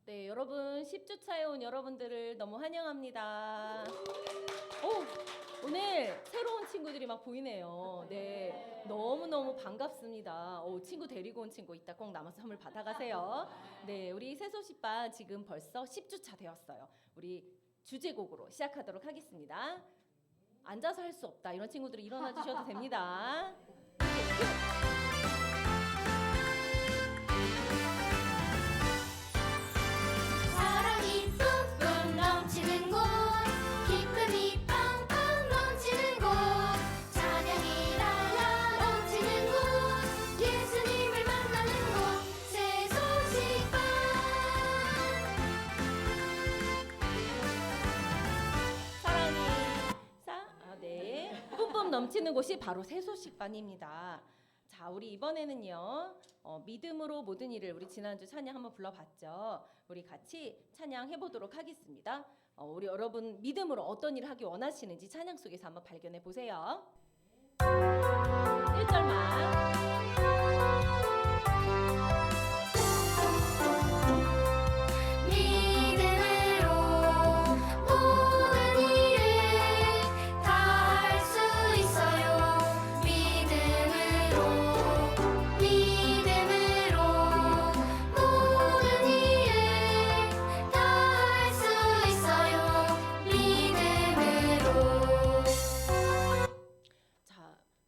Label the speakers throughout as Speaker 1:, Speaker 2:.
Speaker 1: 네, 여러분 10주차에 온 여러분들을 너무 환영합니다. 오늘 새로운 친구들이 막 보이네요. 네, 너무너무 반갑습니다. 친구 데리고 온 친구 이따 꼭 남아서 선물 받아가세요. 네, 우리 새소식반 지금 벌써 10주차 되었어요. 우리 주제곡으로 시작하도록 하겠습니다. 앉아서 할 수 없다 이런 친구들이 일어나 주셔도 됩니다.
Speaker 2: 사랑이 뿜뿜 넘치는 곳, 기쁨이 팡팡 넘치는 곳, 찬양이 랄라 넘치는 곳, 예수님을 만나는 곳, 새소식반.
Speaker 1: 네, 뿜뿜 넘치는 곳이 바로 새소식반입니다. 자, 우리 이번에는요, 믿음으로 모든 일을 우리 지난주 찬양 한번 불러봤죠. 우리 같이 찬양 해보도록 하겠습니다. 우리 여러분 믿음으로 어떤 일을 하기 원하시는지 찬양 속에서 한번 발견해 보세요. 1절만.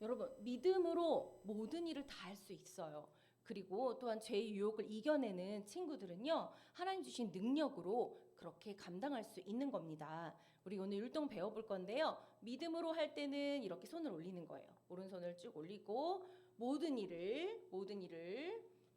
Speaker 1: 여러분 믿음으로 모든 일을 다 할 수 있어요. 그리고 또한 죄의 유혹을 이겨내는 친구들은요, 하나님 주신 능력으로 그렇게 감당할 수 있는 겁니다. 우리 오늘 율동 배워볼 건데요, 믿음으로 할 때는 이렇게 손을 올리는 거예요. 오른손을 쭉 올리고 모든 일을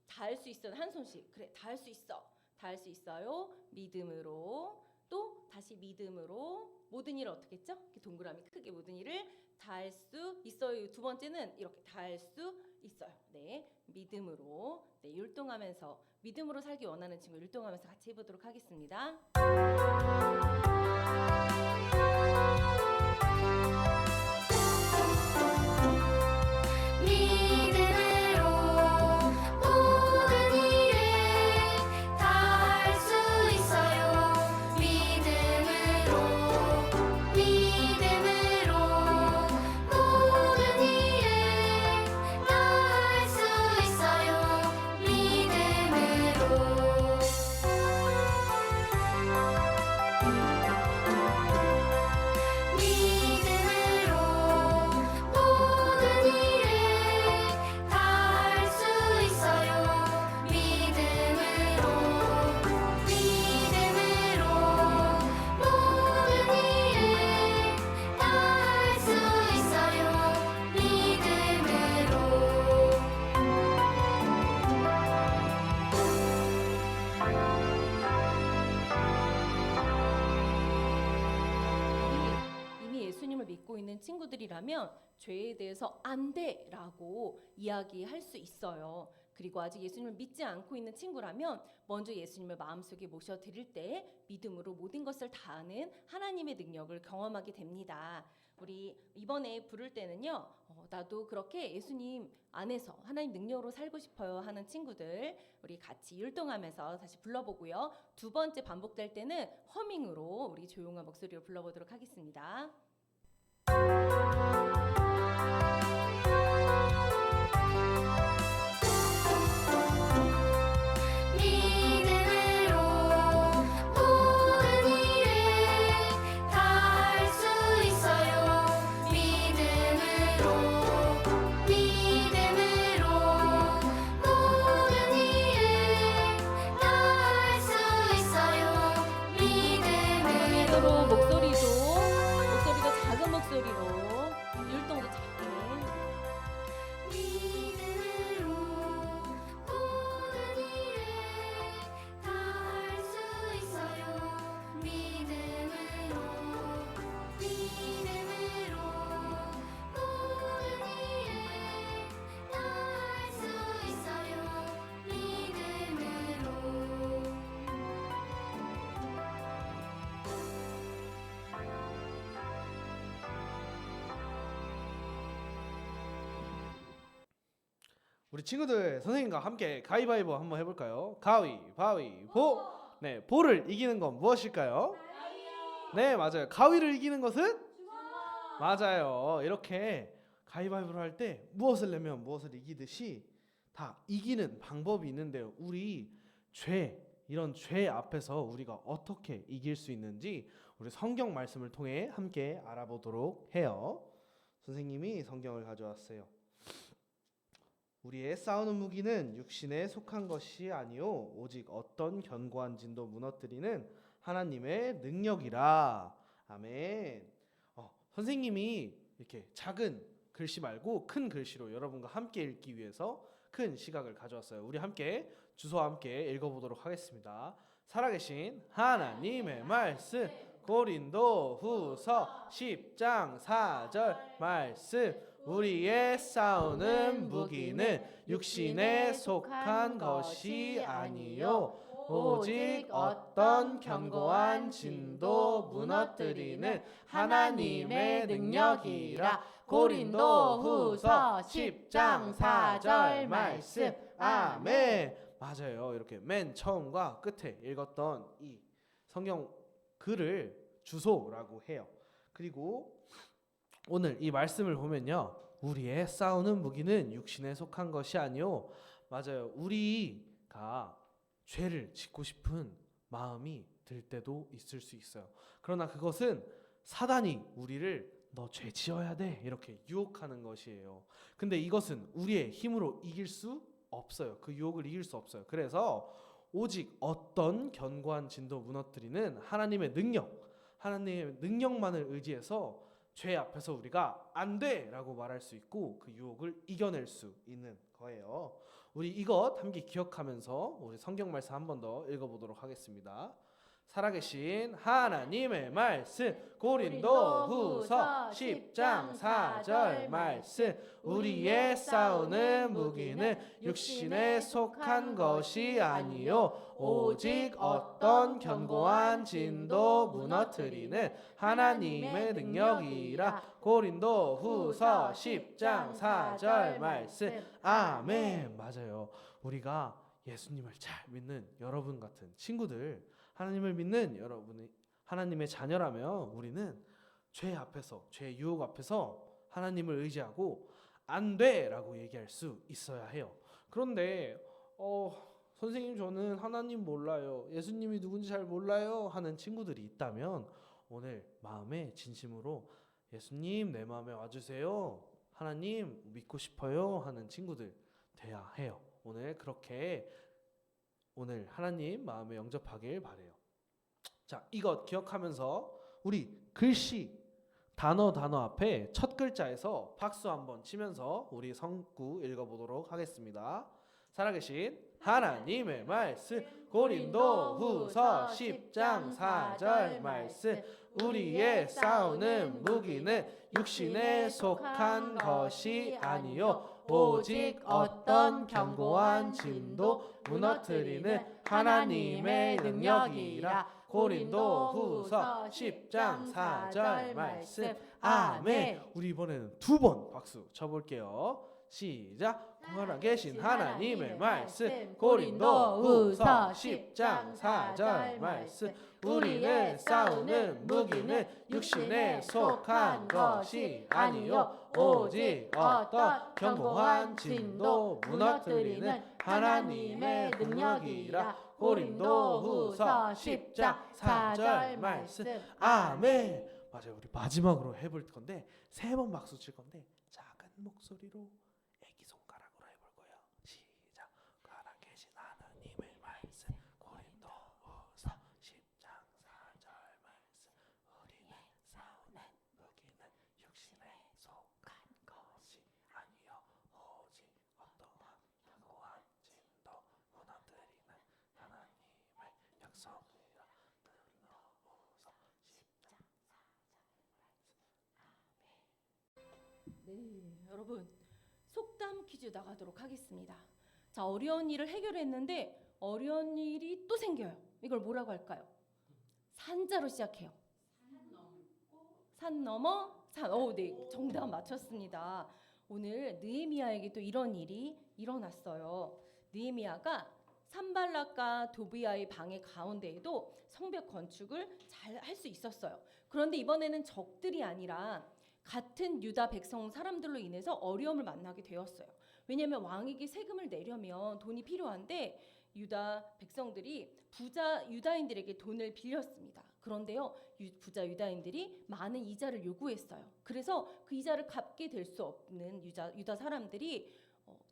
Speaker 1: 다 할 수 있어. 한 손씩. 그래, 다 할 수 있어. 다 할 수 있어요. 믿음으로. 또 다시 믿음으로 모든 일을 어떻게 했죠? 이렇게 동그라미 크게 모든 일을 다 할 수 있어요. 두 번째는 이렇게 다 할 수 있어요. 네, 믿음으로. 네, 율동하면서 믿음으로 살기 원하는 친구 율동하면서 같이 해보도록 하겠습니다. 믿고 있는 친구들이라면 죄에 대해서 안 돼라고 이야기할 수 있어요. 그리고 아직 예수님을 믿지 않고 있는 친구라면 먼저 예수님을 마음속에 모셔드릴 때 믿음으로 모든 것을 다 아는 하나님의 능력을 경험하게 됩니다. 우리 이번에 부를 때는요, 나도 그렇게 예수님 안에서 하나님 능력으로 살고 싶어요 하는 친구들 우리 같이 율동하면서 다시 불러보고요. 두 번째 반복될 때는 허밍으로 우리 조용한 목소리로 불러보도록 하겠습니다. 목소리도 작은 목소리로 율동도 작게.
Speaker 3: 우리 친구들 선생님과 함께 가위바위보 한번 해볼까요? 가위바위보. 네, 볼을 이기는 건 무엇일까요? 네, 맞아요. 가위를 이기는 것은? 맞아요. 이렇게 가위바위보를 할 때 무엇을 내면 무엇을 이기듯이 다 이기는 방법이 있는데요. 우리 이런 죄 앞에서 우리가 어떻게 이길 수 있는지 우리 성경 말씀을 통해 함께 알아보도록 해요. 선생님이 성경을 가져왔어요. 우리의 싸우는 무기는 육신에 속한 것이 아니요 오직 어떤 견고한 진도 무너뜨리는 하나님의 능력이라. 아멘. 선생님이 이렇게 작은 글씨 말고 큰 글씨로 여러분과 함께 읽기 위해서 큰 시각을 가져왔어요. 우리 함께 주소와 함께 읽어보도록 하겠습니다. 살아계신 하나님의 말씀, 고린도 후서 10장 4절 말씀. 우리의 싸우는 무기는 육신에 속한 것이 아니요 오직 어떤 견고한 진도 무너뜨리는 하나님의 능력이라. 고린도 후서 10장 4절 말씀. 아멘. 맞아요. 이렇게 맨 처음과 끝에 읽었던 이 성경 글을 주소라고 해요. 그리고 오늘 이 말씀을 보면요, 우리의 싸우는 무기는 육신에 속한 것이 아니요. 맞아요. 우리가 죄를 짓고 싶은 마음이 들 때도 있을 수 있어요. 그러나 그것은 사단이 우리를 너 죄 지어야 돼 이렇게 유혹하는 것이에요. 근데 이것은 우리의 힘으로 이길 수 없어요. 그 유혹을 이길 수 없어요. 그래서 오직 어떤 견고한 진도 무너뜨리는 하나님의 능력만을 의지해서 죄 앞에서 우리가 안 돼라고 말할 수 있고 그 유혹을 이겨낼 수 있는 거예요. 우리 이것 함께 기억하면서 우리 성경 말씀 한 번 더 읽어보도록 하겠습니다. 살아계신 하나님의 말씀, 고린도 후서 10장 4절 말씀. 우리의 싸우는 무기는 육신에 속한 것이 아니요 오직 어떤 견고한 진도 무너뜨리는 하나님의 능력이라. 고린도 후서 10장 4절 말씀. 아멘. 맞아요. 우리가 예수님을 잘 믿는 여러분 같은 친구들, 하나님을 믿는 여러분이 하나님의 자녀라면 우리는 죄 앞에서, 죄 유혹 앞에서 하나님을 의지하고 안 돼라고 얘기할 수 있어야 해요. 그런데 선생님 저는 하나님 몰라요, 예수님이 누군지 잘 몰라요 하는 친구들이 있다면 오늘 마음에 진심으로 예수님 내 마음에 와주세요, 하나님 믿고 싶어요 하는 친구들 돼야 해요. 오늘 그렇게 오늘 하나님 마음에 영접하길 바래요. 자, 이것 기억하면서 우리 글씨 단어 앞에 첫 글자에서 박수 한번 치면서 우리 성구 읽어보도록 하겠습니다. 살아계신 하나님의 말씀, 고린도 후서 10장 4절 말씀. 우리의 싸우는 무기는 육신에 속한 것이 아니요 오직 어떤 견고한 진도 무너뜨리는 하나님의 능력이라. 고린도 후서 10장 4절 말씀. 아멘. 우리 이번에는 두 번 박수 쳐볼게요. 시작. 살아계신 하나님의 말씀, 고린도 후서 10장 4절 말씀. 우리의 싸우는 무기는 육신에 속한 것이 아니요 오직 어떤 견고한 진도 무너뜨리는 하나님의 능력이라. 고린도 후서 10장 4절 말씀. 아멘. 맞아요. 우리 마지막으로 해볼 건데 3번 박수 칠 건데 작은 목소리로 애기 손가락으로 해볼 거예요. 시작. 살아계신 하나님의 말씀, 고린도 후서 10장 4절 말씀. 우리의 싸우는 무기는 육신에 속한 것이 아니요 오직 어떠한 견고한 진도 무너뜨리는 하나님의 약속이라. 후서 10장 4절.
Speaker 1: 네, 여러분 속담 퀴즈 나가도록 하겠습니다. 자, 어려운 일을 해결했는데 어려운 일이 또 생겨요. 이걸 뭐라고 할까요? 산자로 시작해요. 산 넘어 산. 네, 정답 맞췄습니다. 오늘 느헤미야에게 또 이런 일이 일어났어요. 느헤미야가 산발락과 도비아의 방의 가운데에도 성벽 건축을 잘 할 수 있었어요. 그런데 이번에는 적들이 아니라 같은 유다 백성 사람들로 인해서 어려움을 만나게 되었어요. 왜냐하면 왕에게 세금을 내려면 돈이 필요한데 유다 백성들이 부자 유다인들에게 돈을 빌렸습니다. 그런데요, 부자 유다인들이 많은 이자를 요구했어요. 그래서 그 이자를 갚게 될 수 없는 유다 사람들이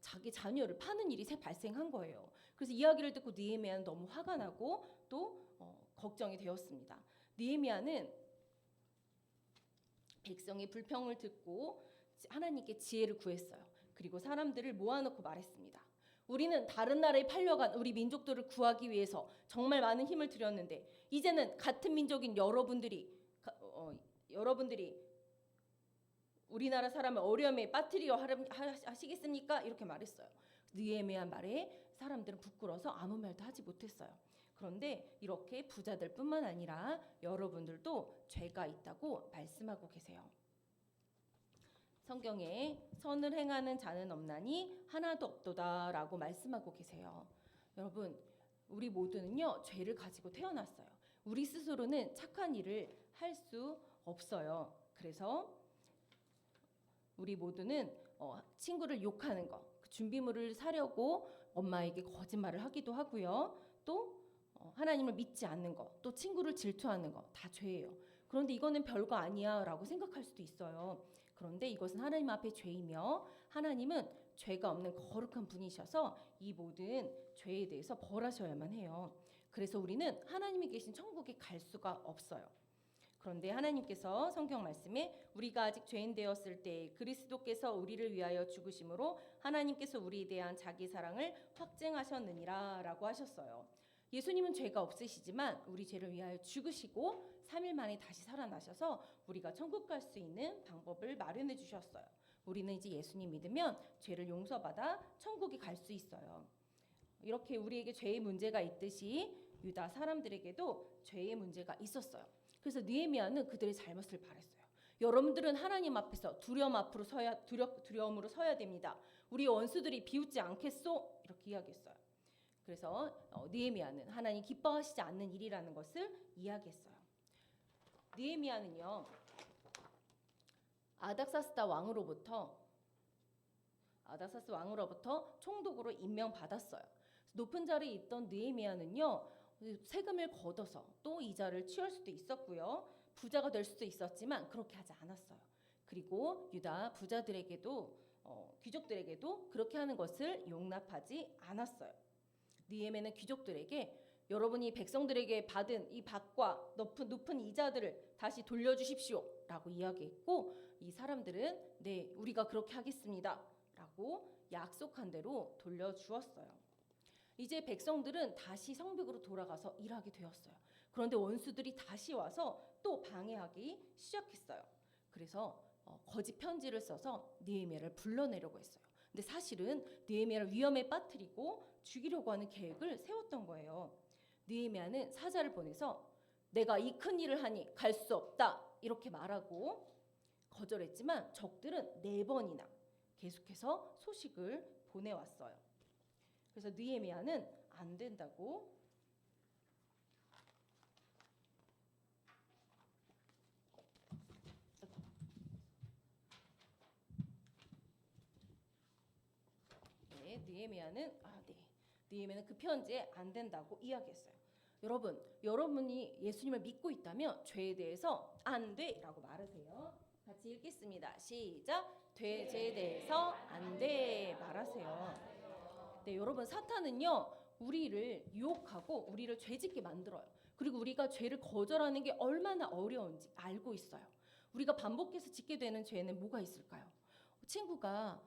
Speaker 1: 자기 자녀를 파는 일이 발생한 거예요. 그래서 이야기를 듣고 느헤미야는 너무 화가 나고 또 걱정이 되었습니다. 느헤미야는 백성의 불평을 듣고 하나님께 지혜를 구했어요. 그리고 사람들을 모아놓고 말했습니다. 우리는 다른 나라에 팔려간 우리 민족들을 구하기 위해서 정말 많은 힘을 들였는데 이제는 같은 민족인 여러분들이 우리나라 사람을 어려움에 빠뜨리려 하시겠습니까? 이렇게 말했어요. 느헤미야 말에 사람들은 부끄러워서 아무 말도 하지 못했어요. 그런데 이렇게 부자들뿐만 아니라 여러분들도 죄가 있다고 말씀하고 계세요. 성경에 선을 행하는 자는 없나니 하나도 없도다라고 말씀하고 계세요. 여러분, 우리 모두는요 죄를 가지고 태어났어요. 우리 스스로는 착한 일을 할 수 없어요. 그래서 우리 모두는 친구를 욕하는 거, 준비물을 사려고 엄마에게 거짓말을 하기도 하고요. 또 하나님을 믿지 않는 거, 또 친구를 질투하는 거 다 죄예요. 그런데 이거는 별거 아니야라고 생각할 수도 있어요. 그런데 이것은 하나님 앞에 죄이며 하나님은 죄가 없는 거룩한 분이셔서 이 모든 죄에 대해서 벌하셔야만 해요. 그래서 우리는 하나님이 계신 천국에 갈 수가 없어요. 그런데 하나님께서 성경 말씀에 우리가 아직 죄인 되었을 때 그리스도께서 우리를 위하여 죽으심으로 하나님께서 우리에 대한 자기 사랑을 확증하셨느니라 라고 하셨어요. 예수님은 죄가 없으시지만 우리 죄를 위하여 죽으시고 3일 만에 다시 살아나셔서 우리가 천국 갈 수 있는 방법을 마련해 주셨어요. 우리는 이제 예수님 믿으면 죄를 용서받아 천국에 갈 수 있어요. 이렇게 우리에게 죄의 문제가 있듯이 유다 사람들에게도 죄의 문제가 있었어요. 그래서 느헤미야는 그들의 잘못을 바랬어요. 여러분들은 하나님 앞에서 두려움으로 서야 됩니다. 우리 원수들이 비웃지 않겠소? 이렇게 이야기했어요. 그래서 느헤미야는 하나님 기뻐하시지 않는 일이라는 것을 이야기했어요. 느헤미야는요 아닥사스 왕으로부터 총독으로 임명받았어요. 높은 자리에 있던 느헤미야는요 세금을 걷어서 또 이자를 취할 수도 있었고요. 부자가 될 수도 있었지만 그렇게 하지 않았어요. 그리고 유다 부자들에게도 귀족들에게도 그렇게 하는 것을 용납하지 않았어요. 느헤미야는 귀족들에게 여러분이 백성들에게 받은 이 밭과 높은 이자들을 다시 돌려주십시오 라고 이야기했고 이 사람들은 네 우리가 그렇게 하겠습니다 라고 약속한 대로 돌려주었어요. 이제 백성들은 다시 성벽으로 돌아가서 일하게 되었어요. 그런데 원수들이 다시 와서 또 방해하기 시작했어요. 그래서 거짓 편지를 써서 느헤미야를 불러내려고 했어요. 근데 사실은 느헤미야를 위험에 빠뜨리고 죽이려고 하는 계획을 세웠던 거예요. 느헤미야는 사자를 보내서 내가 이 큰 일을 하니 갈 수 없다 이렇게 말하고 거절했지만 적들은 4번이나 계속해서 소식을 보내왔어요. 그래서 느헤미야는 안 된다고 느헤미야는 그 편지에 안 된다고 이야기했어요. 여러분이 예수님을 믿고 있다면 죄에 대해서 안 돼라고 말하세요. 같이 읽겠습니다. 시작. 죄에 대해서 안 돼 말하세요. 네, 여러분 사탄은요 우리를 유혹하고 우리를 죄짓게 만들어요. 그리고 우리가 죄를 거절하는 게 얼마나 어려운지 알고 있어요. 우리가 반복해서 짓게 되는 죄는 뭐가 있을까요? 친구가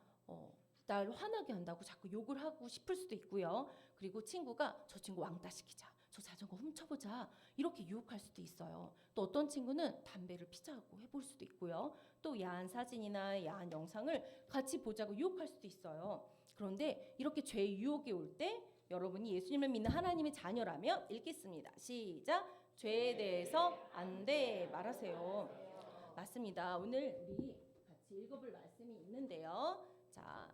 Speaker 1: 날 화나게 한다고 자꾸 욕을 하고 싶을 수도 있고요. 그리고 친구가 저 친구 왕따 시키자, 저 자전거 훔쳐보자 이렇게 유혹할 수도 있어요. 또 어떤 친구는 담배를 피자고 해볼 수도 있고요. 또 야한 사진이나 야한 영상을 같이 보자고 유혹할 수도 있어요. 그런데 이렇게 죄의 유혹이 올 때 여러분이 예수님을 믿는 하나님의 자녀라면 읽겠습니다. 시작. 죄에 대해서 안 돼 말하세요. 맞습니다. 오늘 우리 같이 읽어볼 말씀이 있는데요. 자,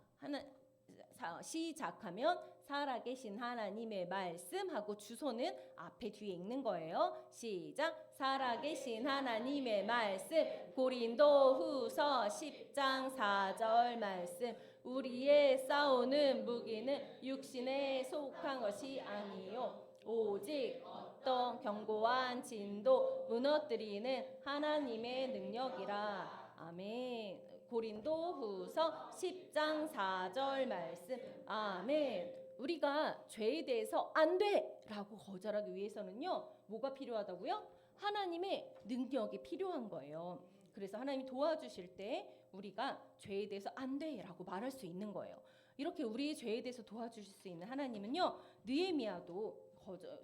Speaker 1: 시작하면 살아계신 하나님의 말씀하고 주소는 앞에 뒤에 읽는 거예요. 시작. 살아계신 하나님의 말씀. 고린도후서 10장 4절 말씀. 우리의 싸우는 무기는 육신에 속한 것이 아니요 오직 어떤 견고한 진도 무너뜨리는 하나님의 능력이라. 아멘. 고린도후서 10장 4절 말씀. 아멘. 우리가 죄에 대해서 안 돼라고 거절하기 위해서는요, 뭐가 필요하다고요? 하나님의 능력이 필요한 거예요. 그래서 하나님이 도와주실 때 우리가 죄에 대해서 안 돼라고 말할 수 있는 거예요. 이렇게 우리의 죄에 대해서 도와주실 수 있는 하나님은요, 느헤미야도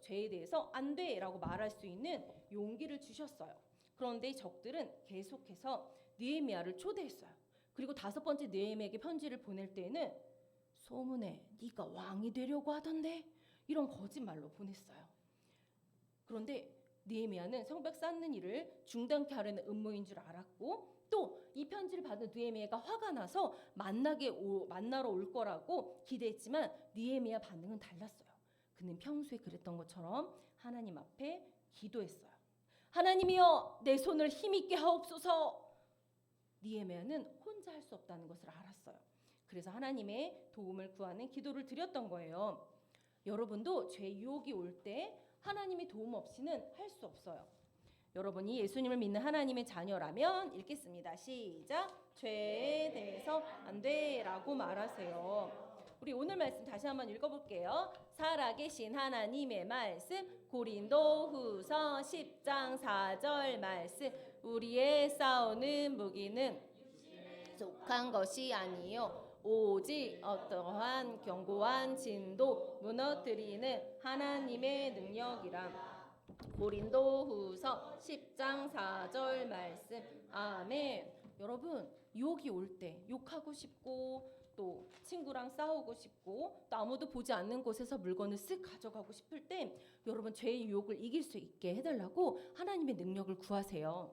Speaker 1: 죄에 대해서 안 돼라고 말할 수 있는 용기를 주셨어요. 그런데 적들은 계속해서 느헤미야를 초대했어요. 그리고 5번째 느헤미야에게 편지를 보낼 때에는 소문에 네가 왕이 되려고 하던데, 이런 거짓말로 보냈어요. 그런데 느헤미야는 성벽 쌓는 일을 중단케 하려는 음모인 줄 알았고, 또 이 편지를 받은 느헤미야가 화가 나서 만나러 올 거라고 기대했지만 느헤미야 반응은 달랐어요. 그는 평소에 그랬던 것처럼 하나님 앞에 기도했어요. 하나님이여, 내 손을 힘있게 하옵소서. 느헤미야는 혼자 할 수 없다는 것을 알았어요. 그래서 하나님의 도움을 구하는 기도를 드렸던 거예요. 여러분도 죄 유혹이 올 때 하나님의 도움 없이는 할 수 없어요. 여러분이 예수님을 믿는 하나님의 자녀라면 읽겠습니다. 시작. 죄에 대해서 안 돼라고 말하세요. 우리 오늘 말씀 다시 한번 읽어볼게요. 살아계신 하나님의 말씀. 고린도후서 10장 4절 말씀. 우리의 싸우는 무기는 속한 것이 아니요 오직 어떠한 견고한 진도 무너뜨리는 하나님의 능력이라. 고린도후서 10장 4절 말씀. 아멘. 여러분, 유혹이 올 때 욕하고 싶고, 또 친구랑 싸우고 싶고, 또 아무도 보지 않는 곳에서 물건을 쓱 가져가고 싶을 때 여러분, 죄의 유혹을 이길 수 있게 해달라고 하나님의 능력을 구하세요.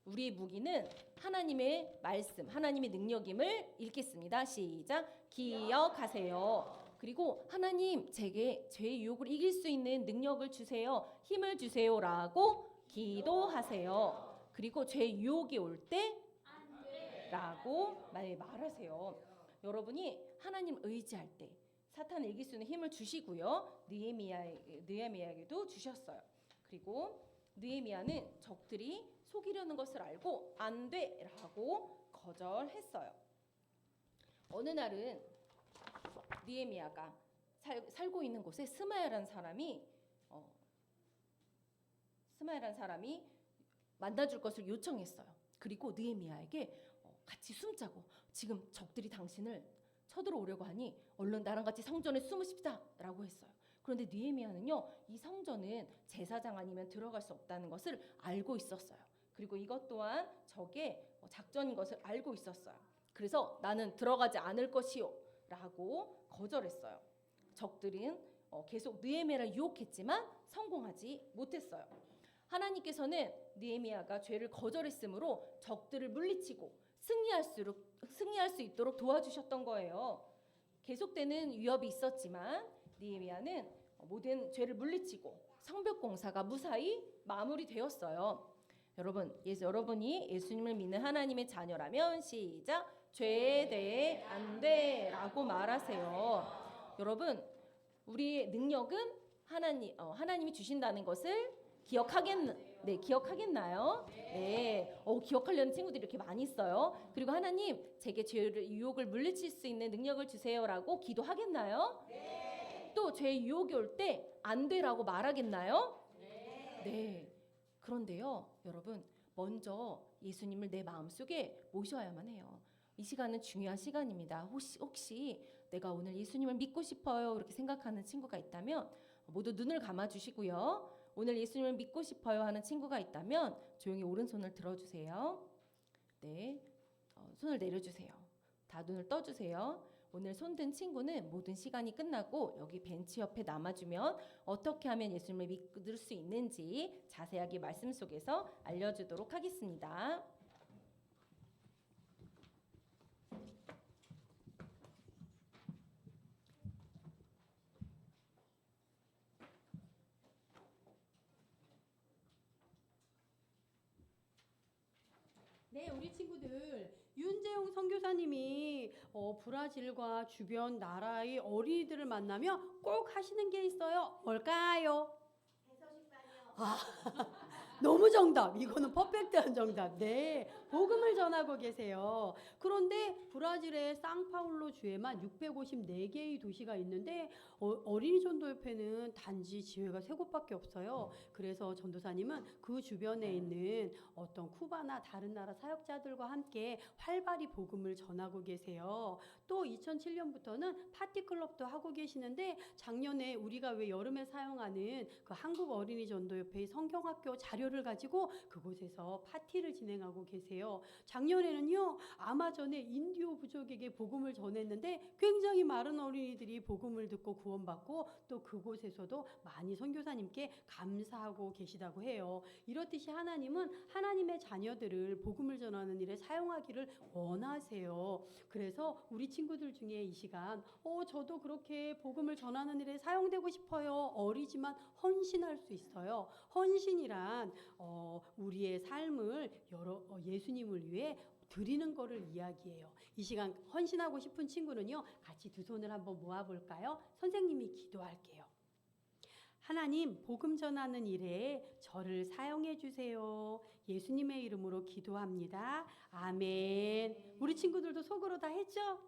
Speaker 1: 우리의 무기는 하나님의 말씀, 하나님의 능력임을 읽겠습니다. 시작. 기억하세요. 그리고 하나님, 제게 죄의 유혹을 이길 수 있는 능력을 주세요. 힘을 주세요라고 기도하세요. 그리고 죄의 유혹이 올 때 라고 말하세요. 여러분이 하나님 의지할 때 사탄을 이길 수 있는 힘을 주시고요. 느헤미야에게도 주셨어요. 그리고 느헤미야는 적들이 속이려는 것을 알고 안 돼라고 거절했어요. 어느 날은 느헤미야가 살고 있는 곳에 스마야라는 사람이 만나줄 것을 요청했어요. 그리고 느헤미야에게 같이 숨자고, 지금 적들이 당신을 쳐들어오려고 하니 얼른 나랑 같이 성전에 숨으십시다라고 했어요. 그런데 느헤미야는요, 이 성전은 제사장 아니면 들어갈 수 없다는 것을 알고 있었어요. 그리고 이것 또한 적의 작전인 것을 알고 있었어요. 그래서 나는 들어가지 않을 것이요 라고 거절했어요. 적들은 계속 느헤미야를 유혹했지만 성공하지 못했어요. 하나님께서는 느헤미야가 죄를 거절했으므로 적들을 물리치고 승리할 수 있도록 도와주셨던 거예요. 계속되는 위협이 있었지만 느헤미야는 모든 죄를 물리치고 성벽 공사가 무사히 마무리되었어요. 여러분이 예수님을 믿는 하나님의 자녀라면 시작. 죄에 대해 안 돼라고 말하세요. 여러분, 우리의 능력은 하나님이 주신다는 것을 기억하겠나요? 네. 기억하려는 친구들이 이렇게 많이 있어요. 그리고 하나님, 제게 죄의 유혹을 물리칠 수 있는 능력을 주세요라고 기도하겠나요? 네. 또 죄의 유혹이 올 때 안 돼라고 말하겠나요? 네. 그런데요, 여러분, 먼저 예수님을 내 마음속에 모셔야만 해요. 이 시간은 중요한 시간입니다. 혹시 내가 오늘 예수님을 믿고 싶어요 이렇게 생각하는 친구가 있다면 모두 눈을 감아주시고요. 오늘 예수님을 믿고 싶어요 하는 친구가 있다면 조용히 오른손을 들어주세요. 네, 손을 내려주세요. 다 눈을 떠주세요. 오늘 손든 친구는 모든 시간이 끝나고 여기 벤치 옆에 남아주면 어떻게 하면 예수님을 믿을 수 있는지 자세하게 말씀 속에서 알려주도록 하겠습니다.
Speaker 4: 우리 친구들 윤재용 선교사님이 브라질과 주변 나라의 어린이들을 만나면 꼭 하시는 게 있어요. 뭘까요? 아, 너무 정답. 이거는 퍼펙트한 정답. 네, 복음을 전하고 계세요. 그런데 브라질의 상파울로 주에만 654개의 도시가 있는데 어린이 전도협회는 단지 지회가 3곳밖에 없어요. 그래서 전도사님은 그 주변에 있는 어떤 쿠바나 다른 나라 사역자들과 함께 활발히 복음을 전하고 계세요. 또 2007년부터는 파티클럽도 하고 계시는데 작년에 우리가 왜 여름에 사용하는 그 한국 어린이 전도협회의 성경학교 자료를 가지고 그곳에서 파티를 진행하고 계세요. 작년에는요, 아마존의 인디오 부족에게 복음을 전했는데 굉장히 많은 어린이들이 복음을 듣고 구원받고 또 그곳에서도 많이 선교사님께 감사하고 계시다고 해요. 이렇듯이 하나님은 하나님의 자녀들을 복음을 전하는 일에 사용하기를 원하세요. 그래서 우리 친구들 중에 이 시간 저도 그렇게 복음을 전하는 일에 사용되고 싶어요. 어리지만 헌신할 수 있어요. 헌신이란 우리의 삶을 예수님을 위해 드리는 거를 이야기해요. 이 시간 헌신하고 싶은 친구는요, 같이 두 손을 한번 모아볼까요? 선생님이 기도할게요. 하나님, 복음 전하는 일에 저를 사용해 주세요. 예수님의 이름으로 기도합니다. 아멘. 우리 친구들도 속으로 다 했죠?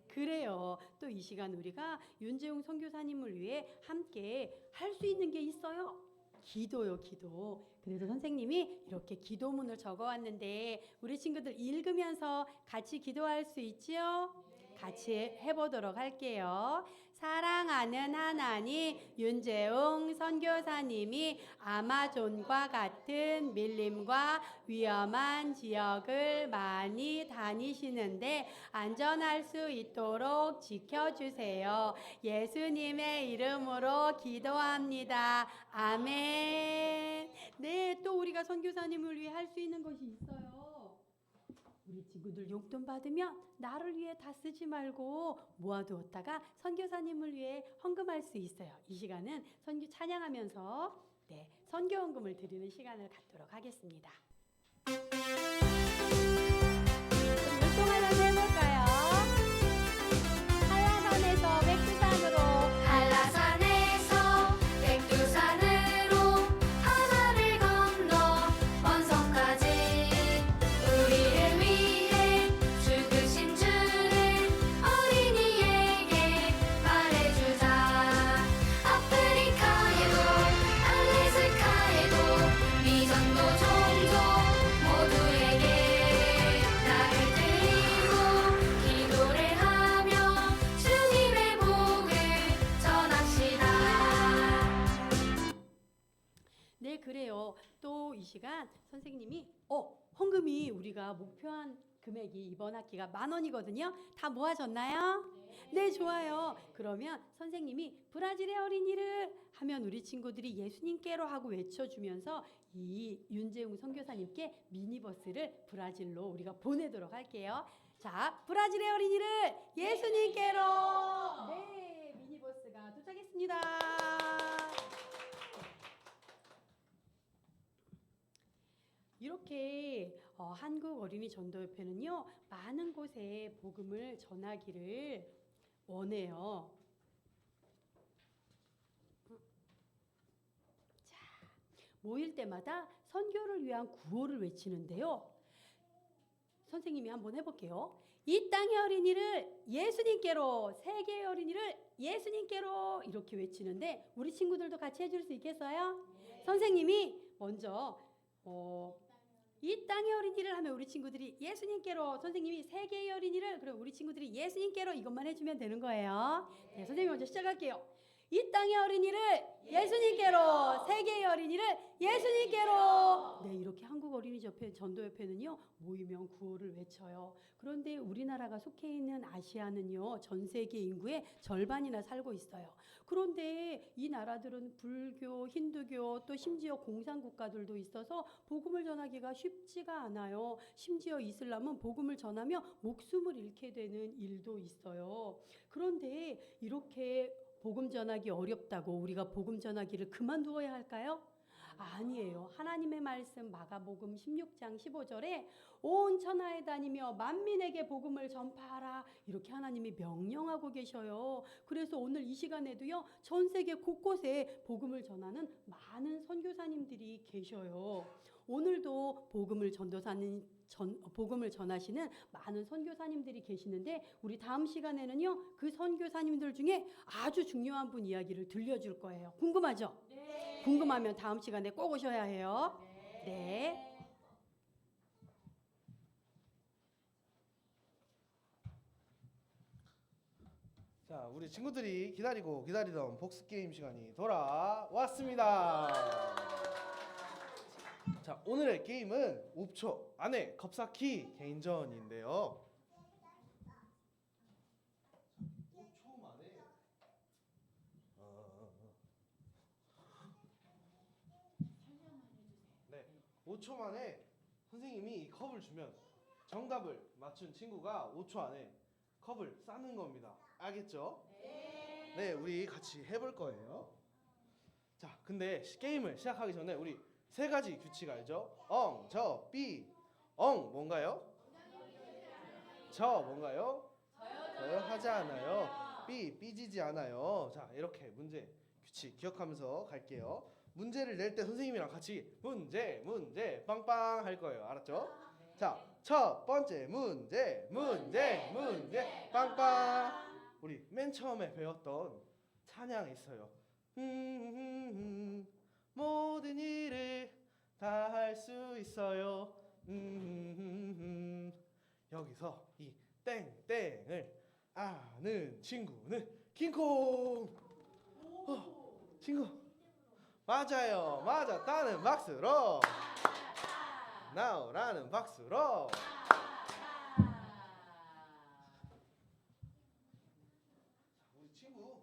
Speaker 4: 그래요. 또 이 시간 우리가 윤재웅 선교사님을 위해 함께 할 수 있는 게 있어요. 기도요, 기도. 그래서 선생님이 이렇게 기도문을 적어왔는데 우리 친구들 읽으면서 같이 기도할 수 있지요? 같이 해보도록 할게요. 사랑하는 하나님, 윤재웅 선교사님이 아마존과 같은 밀림과 위험한 지역을 많이 다니시는데 안전할 수 있도록 지켜주세요. 예수님의 이름으로 기도합니다. 아멘. 네, 또 우리가 선교사님을 위해 할 수 있는 것이 있어요. 우리 친구들 용돈 받으면 나를 위해 다 쓰지 말고 모아두었다가 선교사님을 위해 헌금할 수 있어요. 이 시간은 선교 찬양하면서 선교헌금을 드리는 시간을 갖도록 하겠습니다. 율동하면서 해볼까요? 한라산에서 백두산으로
Speaker 2: 한라산에서 백두산으로 하나를 건너 원성까지 우리를 위해 죽으신 주를 어린이에게 말해주자. 아프리카에도 알래스카에도 미전도 종족 모두에게 나를 드리고 기도를 하며 주님의 복을 전합시다.
Speaker 4: 네, 그래요. 또 이 시간 선생님이 헌금이 우리가 목표한 금액이 이번 학기가 10,000원이거든요. 다 모아졌나요? 네, 좋아요. 그러면 선생님이 브라질의 어린이를 하면 우리 친구들이 예수님께로 하고 외쳐주면서 이 윤재웅 선교사님께 미니버스를 브라질로 우리가 보내도록 할게요. 자, 브라질의 어린이를 예수님께로. 네, 미니버스가 도착했습니다. 이렇게 한국 어린이 전도협회는요, 많은 곳에 복음을 전하기를 원해요. 자, 모일 때마다 선교를 위한 구호를 외치는데요. 선생님이 한번 해볼게요. 이 땅의 어린이를 예수님께로, 세계의 어린이를 예수님께로 이렇게 외치는데 우리 친구들도 같이 해줄 수 있겠어요? 선생님이 먼저 이 땅의 어린이를 하면 우리 친구들이 예수님께로, 선생님이 세계의 어린이를, 그럼 우리 친구들이 예수님께로 이것만 해주면 되는 거예요. 네, 선생님 먼저 시작할게요. 이 땅의 어린이를 예수님께로, 세계의 어린이를 예수님께로. 네, 이렇게 한국 어린이 전도협회는요, 모이면 구호를 외쳐요. 그런데 우리나라가 속해 있는 아시아는요, 전 세계 인구의 절반이나 살고 있어요. 그런데 이 나라들은 불교, 힌두교, 또 심지어 공산국가들도 있어서 복음을 전하기가 쉽지가 않아요. 심지어 이슬람은 복음을 전하며 목숨을 잃게 되는 일도 있어요. 그런데 이렇게 복음 전하기 어렵다고 우리가 복음 전하기를 그만두어야 할까요? 아니에요. 하나님의 말씀 마가복음 16장 15절에 온 천하에 다니며 만민에게 복음을 전파하라 이렇게 하나님이 명령하고 계셔요. 그래서 오늘 이 시간에도요. 전 세계 곳곳에 복음을 전하는 많은 선교사님들이 계셔요. 오늘도 복음을 전하시는 많은 선교사님들이 계시는데 우리 다음 시간에는요. 그 선교사님들 중에 아주 중요한 분 이야기를 들려줄 거예요. 궁금하죠?
Speaker 1: 네.
Speaker 4: 궁금하면 다음 시간에 꼭 오셔야 해요. 네.
Speaker 3: 자, 우리 친구들이 기다리고 기다리던 복습 게임 시간이 돌아왔습니다. 자, 오늘의 게임은 5초 안에 컵쌓기 개인전인데요. 5초 만에 네, 5초 만에 선생님이 이 컵을 주면 정답을 맞춘 친구가 5초 안에 컵을 싸는 겁니다. 알겠죠? 네, 우리 같이 해볼 거예요. 자, 근데 게임을 시작하기 전에 우리 세 가지 규칙 알죠? 엉, 저, 삐. 엉 뭔가요? 저 뭔가요? 저요 하지 않아요. 삐 삐지지 않아요. 자, 이렇게 문제 규칙 기억하면서 갈게요. 문제를 낼 때 선생님이랑 같이 문제 빵빵 할 거예요. 알았죠? 자, 첫 번째 문제 빵빵. 우리 맨 처음에 배웠던 찬양이 있어요. 모든 일을 다 할 수 있어요. 여기서 이 땡땡을 아는 친구는 킹콩. 친구 맞아요. 맞았다는 박수로 나오라는 박수로. 우리 친구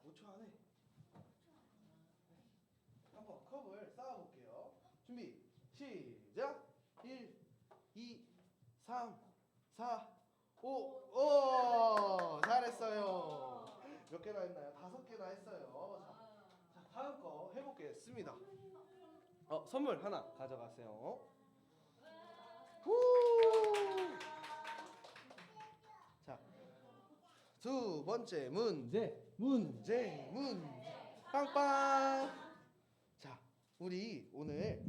Speaker 3: 5초 안에 한번 컵을 쌓아볼게요. 준비 시작. 1, 2, 3, 4, 5. 오, 잘했어요. 몇 개나 했나요? 5개나 했어요. 자, 다음 거 해보겠습니다. 선물 하나 가져가세요. 후. 자, 두 번째 문제 빵빵. 자, 우리 오늘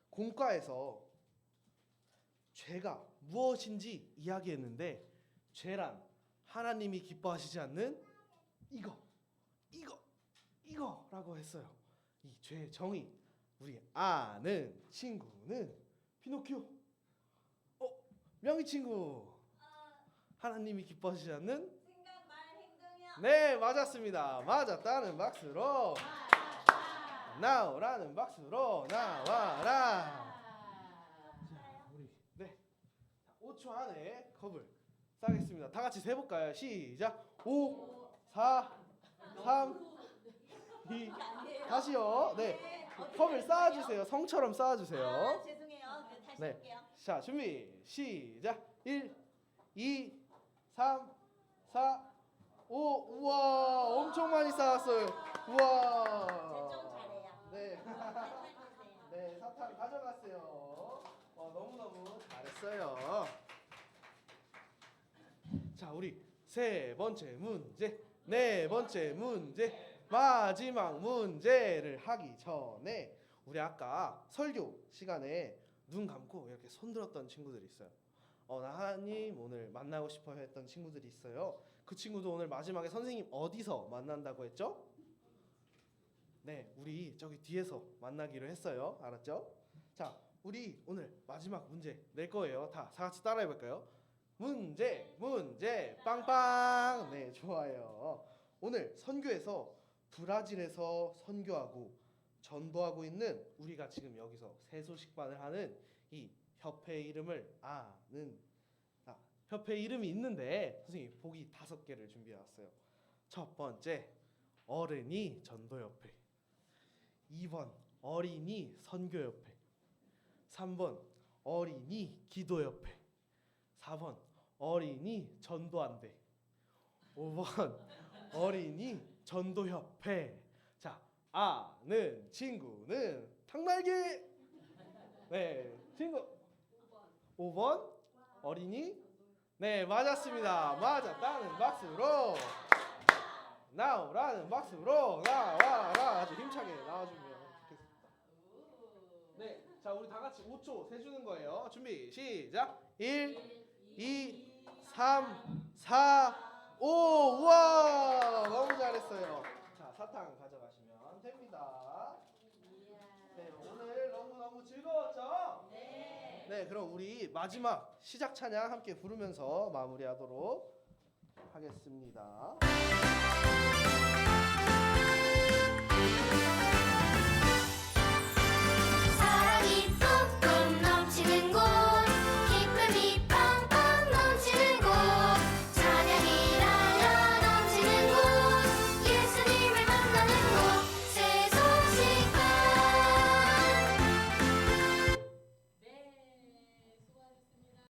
Speaker 3: 공과에서 죄가 무엇인지 이야기했는데 죄란 하나님이 기뻐하시지 않는 이거라고 했어요. 이 죄의 정의 우리 아는 친구는 피노키오. 명희 친구 하나님이 기뻐하시지 않는
Speaker 2: 생각, 말, 행동이요.
Speaker 3: 네, 맞았습니다. 맞았다는 박수로 나오라는 박수로 나와라. 자, 우리 5초 안에 컵을 싸겠습니다. 다 같이 세볼까요? 시작. 5, 4, 3, 2. 다시요. 네, 컵을 쌓아주세요. 성처럼 쌓아주세요.
Speaker 2: 죄송해요. 다시
Speaker 3: 네.
Speaker 2: 할게요.
Speaker 3: 자, 준비 시작. 1, 2, 3, 4, 5. 우와, 엄청 많이 쌓았어요. 우와.
Speaker 2: 좀 잘해요.
Speaker 3: 네. 네, 사탕 가져갔어요. 너무너무 잘했어요. 자, 우리 세 번째 문제, 네 번째 문제, 마지막 문제를 하기 전에 우리 아까 설교 시간에 눈 감고 이렇게 손 들었던 친구들이 있어요. 나 하나님 오늘 만나고 싶어 했던 친구들이 있어요. 그 친구도 오늘 마지막에 선생님 어디서 만난다고 했죠? 네, 우리 저기 뒤에서 만나기로 했어요. 알았죠? 자, 우리 오늘 마지막 문제 낼 거예요. 다 같이 따라해 볼까요? 문제 빵빵. 네, 좋아요. 오늘 선교에서 브라질에서 선교하고 전도하고 있는 우리가 지금 여기서 세소식반을 하는 이 협회 이름을 아는 협회 이름이 있는데 선생님 보기 5개를 준비해 왔어요. 첫 번째 어른이 전도협회, 2번 어린이 선교협회, 3번 어린이 기도협회, 4번 어린이 전도안대, 5번 어린이 전도협회. 자, 아는 친구는 탕말기. 네, 친구 5번 어린이. 네, 맞았습니다. 맞았다는 박수로 나오라는 박수로 나와라. 아주 힘차게 나와주면 좋겠습니다. 네, 자 우리 다 같이 5초 세주는 거예요. 준비 시작. 1, 2, 3, 4, 5. 우와, 너무 잘했어요. 자, 사탕 가져가시면 됩니다. 네, 오늘 너무너무 즐거웠죠? 네, 그럼 우리 마지막 시작 찬양 함께 부르면서 마무리하도록 하겠습니다.